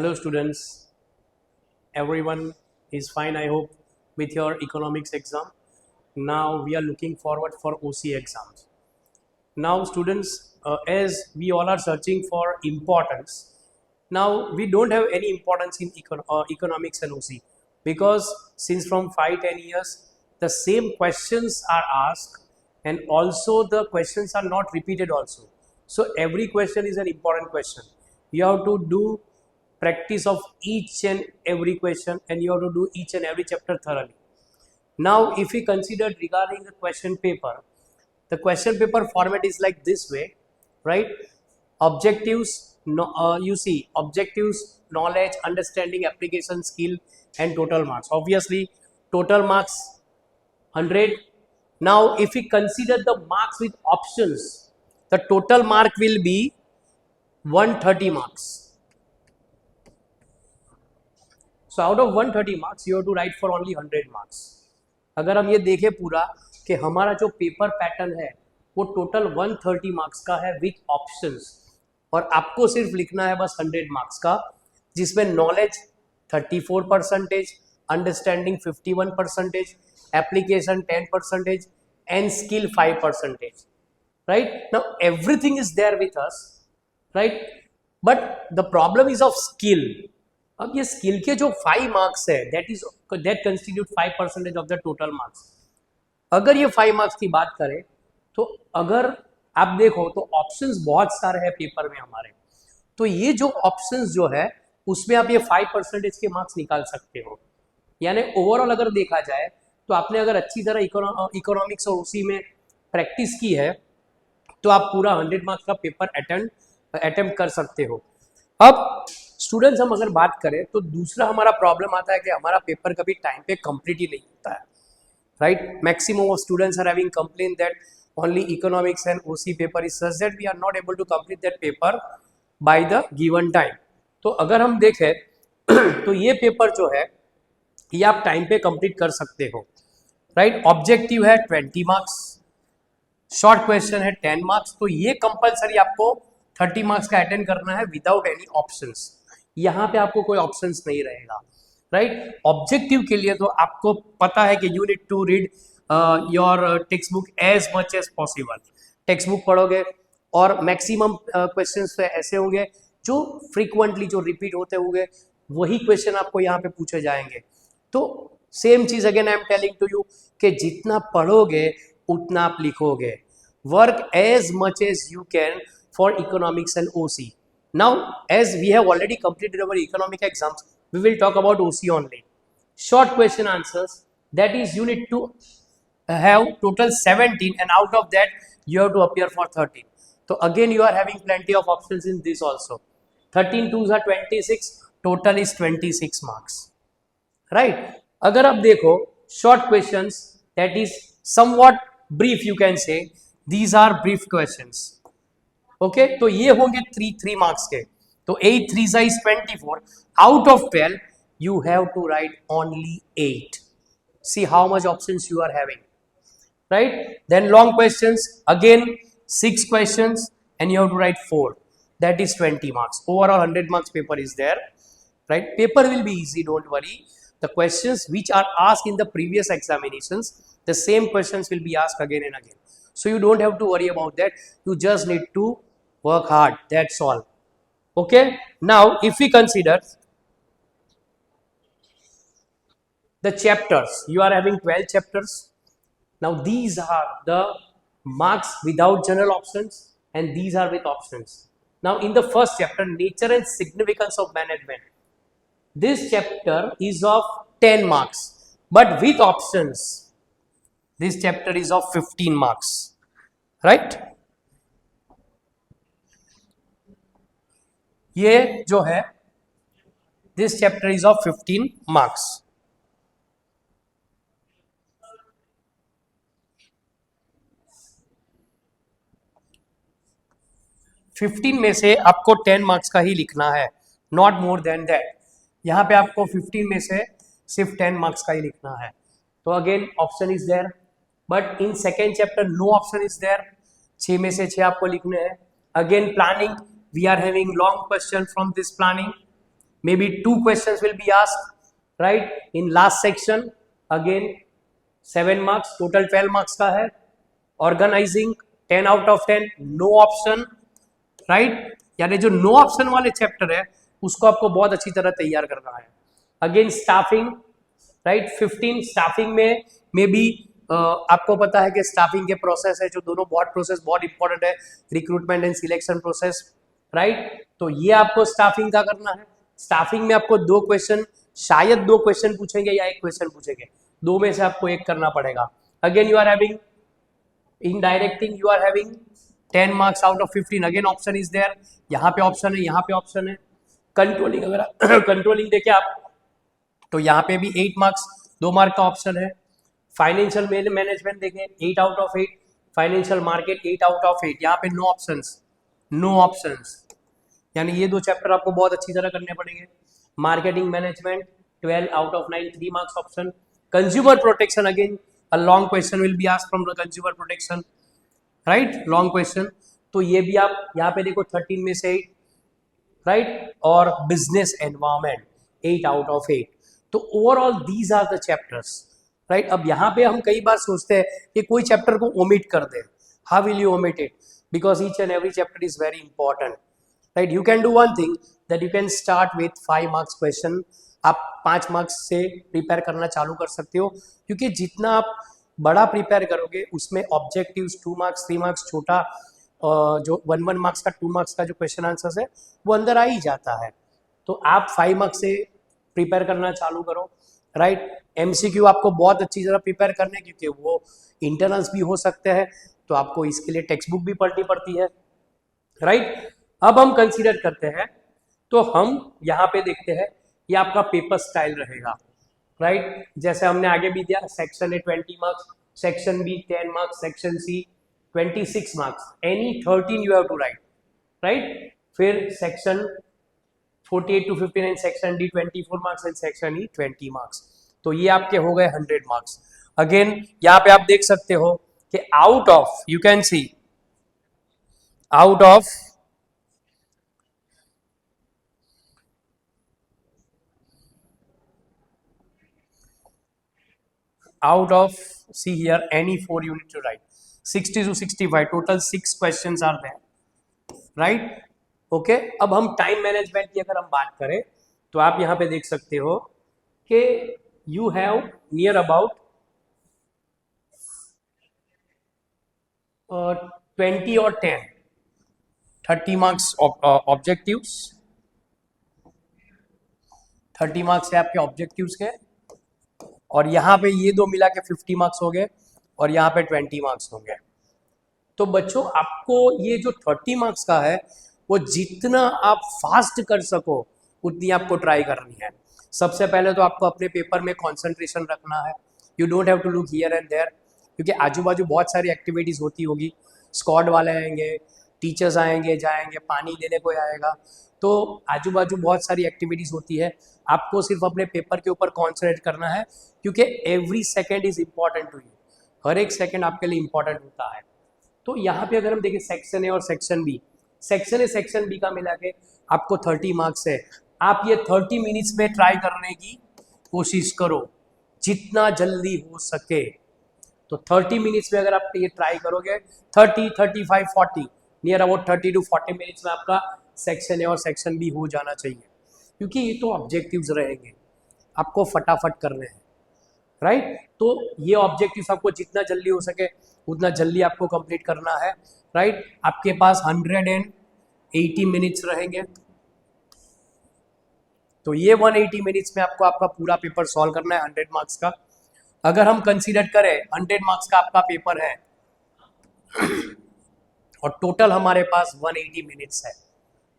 Hello students, everyone is fine I hope with your economics exam. Now we are looking forward for OC exams. Now students, as we all are searching for importance, now we don't have any importance in economics and OC because since from 5-10 years the same questions are asked and also the questions are not repeated also. So every question is an important question. You have to do practice of each and every question and you have to do each and every chapter thoroughly. Now if we consider regarding the question paper format is like this way, right? Objectives, you see objectives, knowledge, understanding, application, skill and total marks. Obviously total marks 100. Now if we consider the marks with options, the total mark will be 130 marks. So out of 130 marks you have to write for only 100 marks. अगर हम ये देखें पूरा कि हमारा जो paper pattern है वो टोटल 130 मार्क्स का है विथ ऑप्शंस और आपको सिर्फ लिखना है बस 100 मार्क्स का, जिसमें knowledge 34%, understanding 51%, application 10% and skill 5%. Right now everything is there with us, right, but the problem is of skill. अब ये स्किल के जो 5 मार्क्स है that constitute 5% of the total marks. अगर ये 5 मार्क्स की बात करें तो अगर आप देखो तो ऑप्शंस बहुत सारे हैं पेपर में हमारे, तो ये जो ऑप्शंस जो है उसमें आप ये 5% के मार्क्स निकाल सकते हो. यानी ओवरऑल अगर देखा जाए तो आपने अगर अच्छी तरह इकोनॉमिक्स और उसी में प्रैक्टिस की है तो आप पूरा 100 मार्क्स का पेपर अटेम्प्ट कर सकते हो. अब स्टूडेंट्स हम अगर बात करें तो दूसरा हमारा प्रॉब्लम आता है कि हमारा पेपर कभी टाइम पे कंप्लीट ही नहीं होता है, right. Maximum of students are having complain that only economics and OC paper is such that we are not able to complete that paper by the given time. तो अगर हम देखें तो ये पेपर जो है ये आप टाइम पे कंप्लीट कर सकते हो, राइट. ऑब्जेक्टिव है 20 मार्क्स, शॉर्ट क्वेश्चन है 10 मार्क्स. तो ये कंपलसरी आपको 30 मार्क्स का अटेंड करना है विदाउट एनी ऑप्शंस. यहाँ पे आपको कोई ऑप्शंस नहीं रहेगा, राइट. ऑब्जेक्टिव के लिए तो आपको पता है कि you need to read your text book as much as possible. Text book पढ़ोगे और मैक्सिमम क्वेश्चंस तो ऐसे होंगे जो फ्रीक्वेंटली जो रिपीट होते होंगे वही क्वेश्चन आपको यहाँ पे पूछे जाएंगे. तो सेम चीज again I am telling to you कि जितना पढ़ोगे उतना आप लिखोगे. Work as much as you can for economics and OC. Now, as we have already completed our economic exams, we will talk about OC only. Short question answers, that is you need to have total 17 and out of that you have to appear for 13. So again you are having plenty of options in this also. 13 2s are 26, total is 26 marks. Right? अगर आप देखो short questions, that is somewhat brief you can say, these are brief questions. Okay तो ये होंगे 3 marks के. तो 8 3 is 24. Out of 12 you have to write only 8. See how much options you are having, right. Then long questions again 6 questions and you have to write 4. That is 20 marks. Overall 100 marks paper is there, right. Paper will be easy, don't worry. The questions which are asked in the previous examinations, the same questions will be asked again and again. So you don't have to worry about that. You just need to work hard, that's all. Okay, now if we consider the chapters, you are having 12 chapters. Now these are the marks without general options and these are with options. Now in the first chapter, nature and significance of management, this chapter is of 10 marks, but with options this chapter is of 15 marks, right. ये जो है this chapter is of 15 marks. में से आपको 10 marks का ही लिखना है, not more than that. यहाँ पे आपको 15 में से सिर्फ 10 मार्क्स का ही लिखना है. तो again option is there, but in second chapter no option is there. 6 में से 6 आपको लिखने हैं. Again planning, we are having long question from this planning. maybe 2 questions will be asked, right? In last section again 7 marks, total 12 marks का है. Organizing 10 out of 10, no option, right? यानी जो no option वाले chapter है उसको आपको बहुत अच्छी तरह तैयार करना है. Again staffing, right? 15 स्टाफिंग में मे बी आपको पता है कि स्टाफिंग के प्रोसेस है जो दोनों प्रोसेस बहुत इंपॉर्टेंट है, recruitment and selection process, right? तो ये आपको स्टाफिंग का करना है. स्टाफिंग में आपको 2 क्वेश्चन, शायद 2 क्वेश्चन पूछेंगे या 1 क्वेश्चन पूछेंगे, 2 में से आपको एक करना पड़ेगा. Again you are having in directing, you are having 10 marks out of 15. Again option is there, यहाँ पे ऑप्शन है, यहाँ पे ऑप्शन है. कंट्रोलिंग, अगर कंट्रोलिंग देखे आप तो यहाँ पे भी 8 मार्क्स, 2 मार्क का ऑप्शन है. फाइनेंशियल मैनेजमेंट देखें 8 out of 8. Financial market 8 out of 8. यहाँ पे नो ऑप्शंस, नो ऑप्शंस, यानी ये 2 चैप्टर आपको बहुत अच्छी तरह करने पड़ेंगे. Marketing management 12 out of 9, 3 marks option. Consumer protection, again a long question will be asked from the consumer protection, right? Long question. तो ये भी आप यहाँ पे देखो 13 में से 8, राइट? और बिजनेस एनवायरमेंट 8 आउट ऑफ 8. तो overall these are the chapters, right? अब यहाँ पे हम कई बार सोचते हैं कि कोई चैप्टर को ओमिट कर दे. How will you omit it? Because each and every chapter is very important, right? You can do one thing that you can start with 5 marks question. आप 5 मार्क्स से प्रिपेयर करना चालू कर सकते हो, क्योंकि जितना आप बड़ा प्रिपेयर करोगे उसमें ऑब्जेक्टिव्स 2 मार्क्स 3 मार्क्स, छोटा जो 1 मार्क्स का 2 मार्क्स का जो क्वेश्चन आंसर्स है वो अंदर आ ही जाता है. तो आप 5 मार्क्स से प्रिपेयर करना चालू करो, राइट? एमसीक्यू आपको बहुत अच्छी तरह प्रिपेयर करने, क्योंकि वो इंटरनल्स भी हो सकते हैं, तो आपको इसके लिए टेक्स्ट बुक भी पढ़नी पड़ती है, राइट? अब हम कंसीडर करते हैं, तो हम यहाँ पे देखते हैं ये आपका पेपर स्टाइल रहेगा, राइट? जैसे हमने आगे भी दिया, section A 20 marks, section B 10 marks, section C 26 marks, any 13 you have to write, right? फिर section 48 to 59, section D 24 marks and section E 20 marks. तो ये आपके हो गए 100 मार्क्स. अगेन यहाँ पे आप देख सकते हो कि out of, you can see, out of see here any 4 you need to write. 60 to 65, total 6 questions are there, right? Okay. अब हम टाइम मैनेजमेंट की अगर हम बात करें तो आप यहाँ पे देख सकते हो कि यू हैव नियर अबाउट 20 और 10, 30 मार्क्स ऑब्जेक्टिव्स, 30 मार्क्स है आपके ऑब्जेक्टिव्स के, और यहाँ पे ये 2 मिला के 50 मार्क्स हो गए, और यहाँ पे 20 मार्क्स होंगे. तो बच्चों आपको ये जो 30 मार्क्स का है वो जितना आप फास्ट कर सको उतनी आपको ट्राई करनी है. सबसे पहले तो आपको अपने पेपर में कंसंट्रेशन रखना है. You don't have to look here and there, क्योंकि आजू बाजू बहुत सारी एक्टिविटीज़ होती होगी. स्क्वाड वाले आएंगे, टीचर्स आएंगे जाएंगे, पानी देने कोई आएगा, तो आजू बाजू बहुत सारी एक्टिविटीज़ होती है. आपको सिर्फ अपने पेपर के ऊपर कॉन्सेंट्रेट करना है, क्योंकि every second is important to you. हर एक सेकेंड आपके लिए इम्पॉर्टेंट होता है. तो यहाँ पे अगर हम देखें सेक्शन ए और section B, section A section B का मिला के आपको 30 मार्क्स है. आप ये 30 मिनट्स में ट्राई करने की कोशिश करो जितना जल्दी हो सके. तो 30 मिनट्स में अगर आप ये ट्राई करोगे, 30, 35, 40, नियर अबाउट 30 to 40 मिनट्स में आपका सेक्शन ए और सेक्शन बी हो जाना चाहिए, क्योंकि ये तो ऑब्जेक्टिव्स रहेंगे, आपको फटाफट करने हैं, राइट? तो ये ऑब्जेक्टिव्स आपको जितना जल्दी हो सके उतना जल्दी आपको कंप्लीट करना है, राइट? आपके पास 180 मिनट्स रहेंगे, तो ये 180 मिनट्स में आपको आपका पूरा पेपर सॉल्व करना है 100 मार्क्स का. अगर हम कंसीडर करें 100 मार्क्स का आपका पेपर है और टोटल हमारे पास 180 मिनट्स है,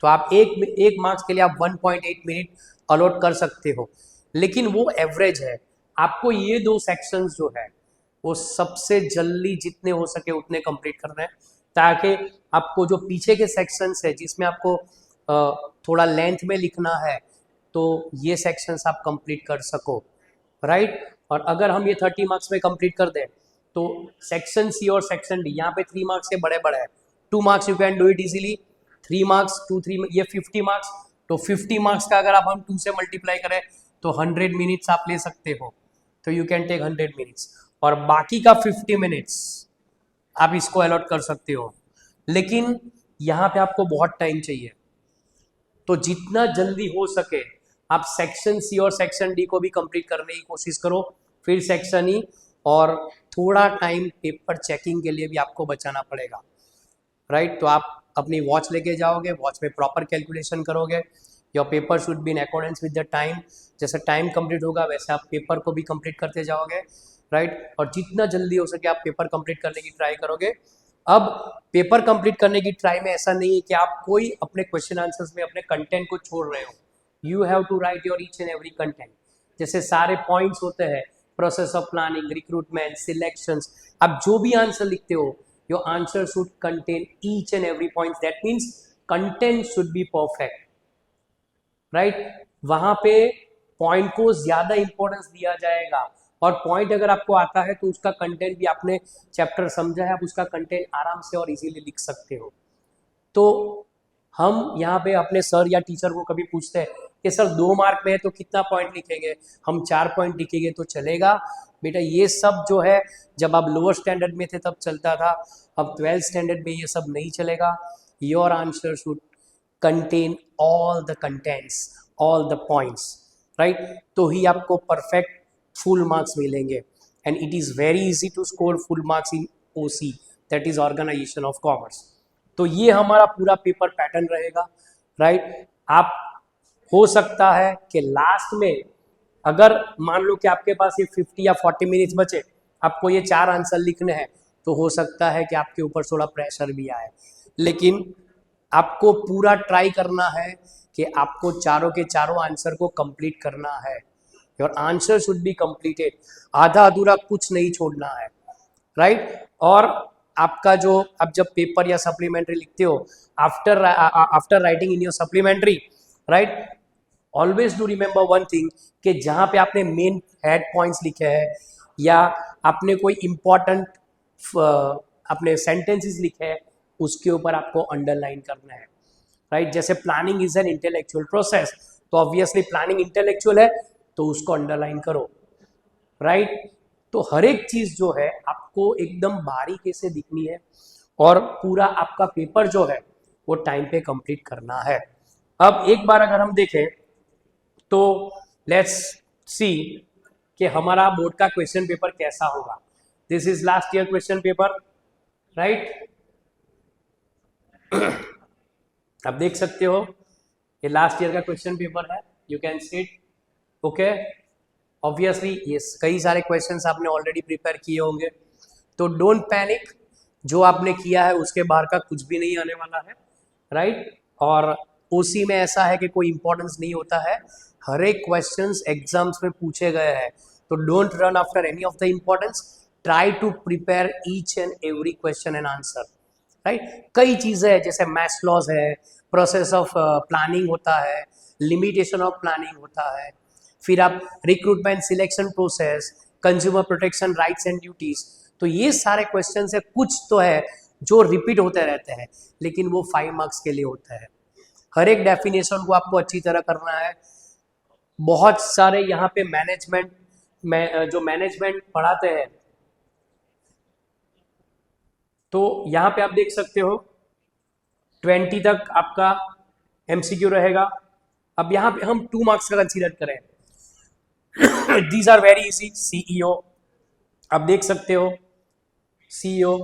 तो आप एक मार्क्स के लिए आप 1.8 मिनट अलॉट कर सकते हो. लेकिन वो एवरेज है. आपको ये 2 सेक्शंस जो है वो सबसे जल्दी जितने हो सके उतने कंप्लीट करना है, ताकि आपको जो पीछे के सेक्शंस है जिसमें आपको थोड़ा लेंथ में लिखना है, तो ये सेक्शंस आप कंप्लीट कर सको, राइट? और अगर हम ये 30 मार्क्स में कंप्लीट कर दें तो सेक्शन सी और सेक्शन डी, यहाँ पे 3 मार्क्स के बड़े बड़े हैं. 2 marks you can do it easily, 3 marks 2 3 ये 50 मार्क्स, तो 50 मार्क्स का अगर आप हम 2 से मल्टीप्लाई करें तो 100 मिनट्स आप ले सकते हो, तो यू कैन टेक 100 मिनट्स, और बाकी का 50 मिनट्स आप इसको अलॉट कर सकते हो। लेकिन यहाँ पे आपको बहुत टाइम चाहिए, तो जितना जल्दी हो सके आप सेक्शन सी और सेक्शन डी को भी कंप्लीट करने की कोशिश करो, फिर सेक्शन ई, और थोड़ा टाइम पेपर चेकिंग के लिए भी आपको बचाना पड़ेगा, राइट। तो आप अपनी वॉच लेके जाओगे, वॉच में प्रॉपर कैलकुलेशन करोगे, your paper should be in accordance with the time, जैसे टाइम कंप्लीट होगा वैसे आप पेपर को भी कंप्लीट करते जाओगे, राइट। और जितना जल्दी हो सके आप पेपर कंप्लीट करने की ट्राई करोगे। अब पेपर कंप्लीट करने की ट्राई में ऐसा नहीं है कि आप कोई अपने क्वेश्चन आंसर्स में अपने कंटेंट को छोड़ रहे हो, you have to write your each and every content, जैसे सारे पॉइंट्स होते हैं, process of planning, recruitment, selections, आप जो भी आंसर लिखते हो, your answer should contain each and every point, that means content should be perfect, right. वहां पे पॉइंट को ज्यादा इंपॉर्टेंस दिया जाएगा, और पॉइंट अगर आपको आता है तो उसका कंटेंट भी आपने चैप्टर समझा है, आप उसका कंटेंट आराम से और इजीली लिख सकते हो। तो हम यहाँ पे अपने सर या टीचर को कभी पूछते हैं कि सर 2 मार्क में है तो कितना पॉइंट लिखेंगे, हम 4 पॉइंट लिखेंगे तो चलेगा? बेटा ये सब जो है जब आप लोअर स्टैंडर्ड में थे तब चलता था, अब 12th स्टैंडर्ड में ये सब नहीं चलेगा। Your answer should contain all the contents, all the points, right, तो ही आपको परफेक्ट फुल मार्क्स मिलेंगे। And it is very easy to score full marks in OC, that is organisation of commerce. तो ये हमारा पूरा पेपर पैटर्न रहेगा, right. आप हो सकता है कि लास्ट में अगर मान लो कि आपके पास ये 50 या 40 मिनट्स बचे, आपको ये 4 आंसर लिखने हैं, तो हो सकता है कि आपके ऊपर थोड़ा प्रेशर भी आए, लेकिन आपको पूरा ट्राई करना है कि आपको चारों के चारों आंसर को कंप्लीट करना है। Your answer should be completed, आधा अधूरा कुछ नहीं छोड़ना है, राइट। और आपका जो अब जब पेपर या सप्लीमेंट्री लिखते हो, after writing in your supplementary, right, always do remember one thing कि जहाँ पे आपने मेन हेड पॉइंट्स लिखे हैं या आपने कोई इंपॉर्टेंट अपने सेंटेंसेस लिखे हैं, उसके ऊपर आपको अंडरलाइन करना है, राइट। जैसे planning is an intellectual process, तो ऑब्वियसली प्लानिंग इंटेलेक्चुअल है तो उसको अंडरलाइन करो, राइट। तो हर एक चीज जो है आपको एकदम बारीकी से दिखनी है, और पूरा आपका पेपर जो है वो टाइम पे कंप्लीट करना है। अब एक बार अगर हम देखें तो लेट्स सी कि हमारा बोर्ड का क्वेश्चन पेपर कैसा होगा। This is last year question paper, right. आप देख सकते हो ये लास्ट ईयर का क्वेश्चन पेपर है, you can see it, okay. Obviously ये कई सारे क्वेश्चंस आपने ऑलरेडी प्रिपेयर किए होंगे, तो डोंट पैनिक, जो आपने किया है उसके बाहर का कुछ भी नहीं आने वाला है, राइट। और ओसी में ऐसा है कि कोई इंपॉर्टेंस नहीं होता है, हर एक क्वेश्चंस एग्जाम्स में पूछे गए हैं, तो don't run after any of the importance, try to prepare each and every question and answer, right. कई चीजें हैं जैसे मैथ्स लॉज है, प्रोसेस ऑफ प्लानिंग होता है, लिमिटेशन ऑफ प्लानिंग होता है, फिर आप recruitment, selection process, consumer protection, rights and duties, तो ये सारे क्वेश्चन है, कुछ तो है जो रिपीट होते रहते हैं, लेकिन वो 5 मार्क्स के लिए होता है। हर एक डेफिनेशन को आपको अच्छी तरह करना है। बहुत सारे यहाँ पे मैनेजमेंट में जो मैनेजमेंट पढ़ाते हैं, तो यहाँ पे आप देख सकते हो 20 तक आपका एमसीक्यू रहेगा। अब यहाँ पे हम 2 मार्क्स का कंसीडर करें, these are very easy. CEO आप देख सकते हो, सीईओ,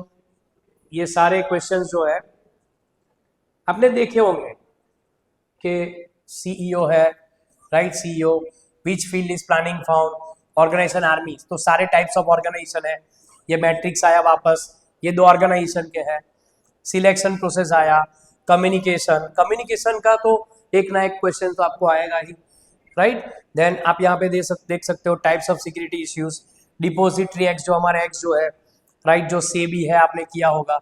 ये सारे क्वेश्चंस जो है आपने देखे होंगे कि सीईओ है, right, CEO, which field is planning found, organisation, army, तो सारे टाइप्स ऑफ ऑर्गेनाइजेशन है, ये मैट्रिक्स आया वापस, ये 2 ऑर्गेनाइजेशन के हैं, सिलेक्शन प्रोसेस आया, कम्युनिकेशन, कम्युनिकेशन का तो एक ना एक क्वेश्चन तो आपको आएगा ही, राइट। देन आप यहाँ पे देख सकते हो types of security issues, depository act, जो हमारा एक्ट जो है, राइट, जो सेबी है, आपने किया होगा,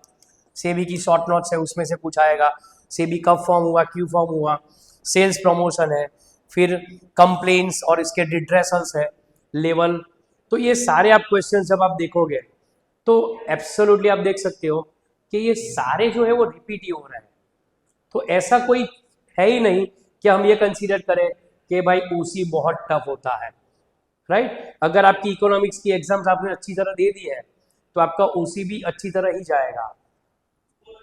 सेबी की शॉर्ट नोट्स है उसमें से पूछा आएगा, सेबी कब फॉर्म हुआ, क्यों फॉर्म हुआ, सेल्स प्रमोशन है, फिर कंप्लेंट्स और इसके डिड्रेसल्स है, लेवल, तो ये सारे आप क्वेश्चन जब आप देखोगे तो एब्सोल्युटली आप देख सकते हो कि ये सारे जो है वो रिपीट ही हो रहे हैं। तो ऐसा कोई है ही नहीं कि हम ये कंसीडर करें कि भाई ओसी बहुत टफ होता है, राइट। अगर आपकी इकोनॉमिक्स की एग्जाम्स आपने अच्छी तरह दे दी है तो आपका ओसी भी अच्छी तरह ही जाएगा,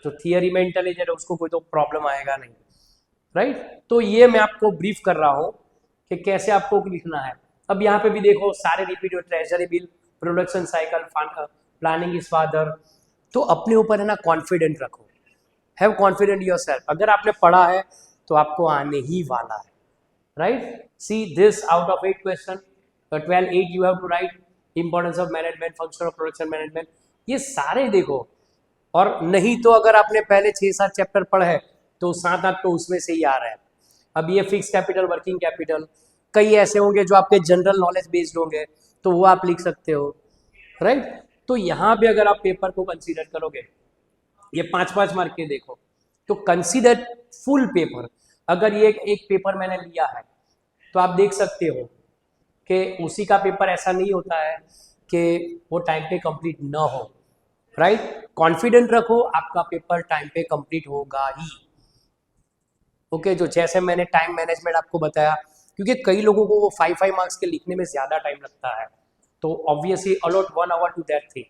तो थियरी में इंटेलिजेंट है उसको कोई तो प्रॉब्लम आएगा नहीं, राइट। तो ये मैं आपको ब्रीफ कर रहा हूँ कि कैसे आपको लिखना है। अब यहाँ पे भी देखो सारे रिपीट हुए, treasury bill, production cycle, planning is father. तो अपने ऊपर है ना कॉन्फिडेंट रखो, हैव कॉन्फिडेंट योरसेल्फ। अगर आपने पढ़ा है तो आपको आने ही वाला है, right. See this out of 8 question 12 8 you have to write importance of management, function of production management, ये सारे देखो। और नहीं तो अगर आपने पहले 6-7 चैप्टर पढ़े हैं तो 7-8 तो उसमें से ही आ रहा है। अब ये फिक्स कैपिटल, वर्किंग कैपिटल, कई ऐसे होंगे जो आपके जनरल नॉलेज बेस्ड होंगे तो वो आप लिख सकते हो, राइट। तो यहाँ पे अगर आप पेपर को कंसीडर करोगे, ये 5-5 मार्क के देखो, तो कंसीडर फुल पेपर। अगर ये एक पेपर मैंने लिया है तो आप देख सकते हो कि उसी का पेपर ऐसा नहीं होता है कि वो टाइम पे कंप्लीट ना हो, राइट। कॉन्फिडेंट रखो, आपका पेपर टाइम पे कंप्लीट होगा ही। ओके, जो जैसे मैंने टाइम मैनेजमेंट आपको बताया, क्योंकि कई लोगों को वो 5-5 मार्क्स के लिखने में ज्यादा टाइम लगता है, तो obviously allot 1 hour to that thing,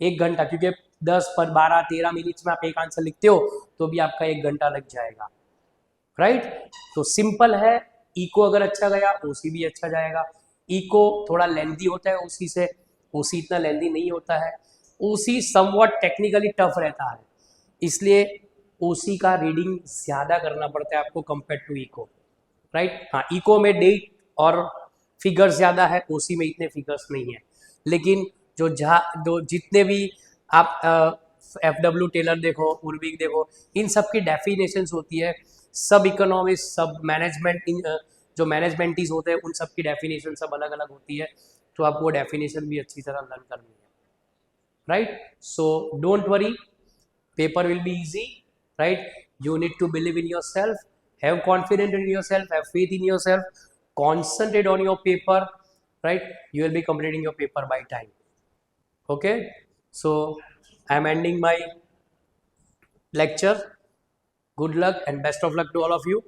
1 घंटा, क्योंकि 10 पर 12-13 मिनट्स में आप एक आंसर लिखते हो तो भी आपका 1 घंटा लग जाएगा, राइट। तो सिंपल है, इको अगर अच्छा गया ओसी भी अच्छा जाएगा। इको थोड़ा लेंथी होता है ओसी से, ओसी इतना लेंथी नहीं होता है। ओसी समवॉट टेक्निकली टफ रहता है, इसलिए ओसी का रीडिंग ज्यादा करना पड़ता है आपको कंपेयर टू इको, राइट। हाँ, इको में डेट और फिगर्स ज्यादा है, ओसी में इतने फिगर्स नहीं है। लेकिन जो जितने भी आप FW टेलर देखो, उर्विक देखो, इन सब की डेफिनेशंस होती है, सब इकोनॉमिक्स, सब मैनेजमेंट, जो मैनेजमेंटीज होते हैं उन सब की डेफिनेशन सब अलग अलग होती है, तो आपको डेफिनेशन भी अच्छी तरह लर्न करनी है, right. So don't worry, paper will be easy, right? You need to believe in yourself, have confidence in yourself, have faith in yourself, concentrate on your paper, right? You will be completing your paper by time. Okay, so I'm ending my lecture. Good luck and best of luck to all of you.